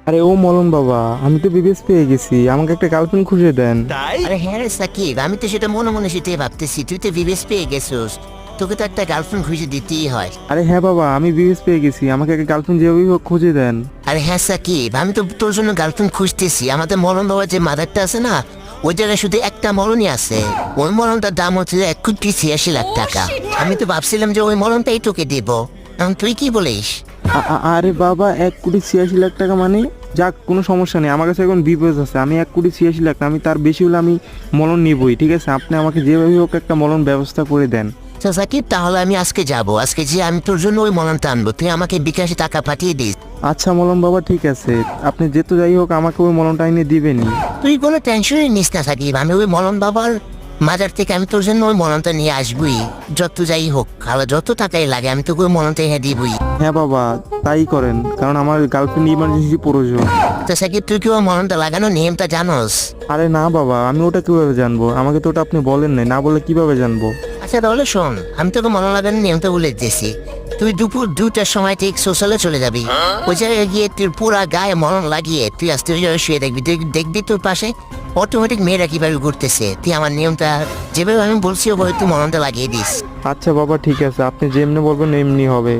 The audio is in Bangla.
আরে ও মলন বাবা, আমি তো বিবেচ পেয়ে গেছি, আমাকে একটা গার্লফ্রেন্ড খুঁজে দেন। আরে হ্যাঁ রে সাকিব, আমি তো সেটা মনে মনে সেটাই ভাবতেছি, তুই তো বিবেশ পেয়ে গেছিস, তোকে তো একটা গার্লফ্রেন্ড খুঁজে দিতেই হয়। আরে হ্যাঁ বাবা, আমি বিবেচ পেয়ে গেছি, আমাকে একটা গার্লফ্রেন্ড যেভাবেই হোক খুঁজে দেন। আরে হ্যাঁ সাকিব, আমি তো তোর জন্য গার্লফ্রেন্ড খুঁজতেছি। আমাদের মরণ বাবার যে মাদারটা আছে না, ওই জায়গায় শুধু একটা মরণই আছে। ওই মরণটার দাম হচ্ছে 1,86,00,000 টাকা। আমি তো ভাবছিলাম যে ওই মরণটাই তোকে দিব। এখন তুই কি বলিস? আরে বাবা, 1,86,00,000 টাকা মানে? যাক, কোনো সমস্যা নেই, আমার কাছে এখন বিবেচ আছে, আমি 1,86,00,000 আমি তার বেশি হলে আমি মলন নিবই, ঠিক আছে? আপনি আমাকে যেভাবেই হোক একটা মলন ব্যবস্থা করে দেন। আচ্ছা সাকিব, তাহলে আমি আজকে যাব, আজকে যে আমি তোর জন্য ওই মরণটা আনবো, তুই আমাকে বিকাশে টাকা পাঠিয়ে দিস। আচ্ছা মলন বাবা, ঠিক আছে, আপনি যেহেতু যাই হোক আমাকে ওই মলনটা এনে দিবেনই। তুই কোনো টেনশনই নিস না সাকিব, আমি ওই মরণ বাবার মাজার থেকে আমি তোর জন্য ওই মরণটা নিয়ে আসবই। যত যাই হোক, আর যত টাকাই লাগে আমি তোকে ওই মরণটা এনে দিবই। হ্যাঁ বাবা, তাই করেন, কারণ আমার গার্লফ্রেন্ড ইমার্জেন্সি প্রয়োজন। তো সাকিব, তুই কি ওই মরণটা লাগানো নিয়মটা জানোস? আরে না বাবা, আমি ওটা কিভাবে জানবো? আমাকে তো ওটা আপনি বলেন নাই, না বলে কিভাবে জানবো? আচ্ছা তাহলে শোন, আমি তোকে মরণ লাগানোর নিয়মটা বলে দিয়েছি। তুই দুপুর 2টার সময় ঠিক সোশ্যালে চলে যাবি। ওই জায়গায় গিয়ে তুই পুরা গায়ে মরণ লাগিয়ে তুই আস্তে আস্তে শুয়ে দেখবি, তুই দেখবি তোর পাশে অটোমেটিক মেয়েরা কিভাবে ঘুরতেছে। তুই আমার নিয়মটা যেভাবে আমি বলছি ওভাবে তুই মরণটা লাগিয়ে দিস। আচ্ছা বাবা, ঠিক আছে, আপনি যেমনি বলবেন এমনি হবে।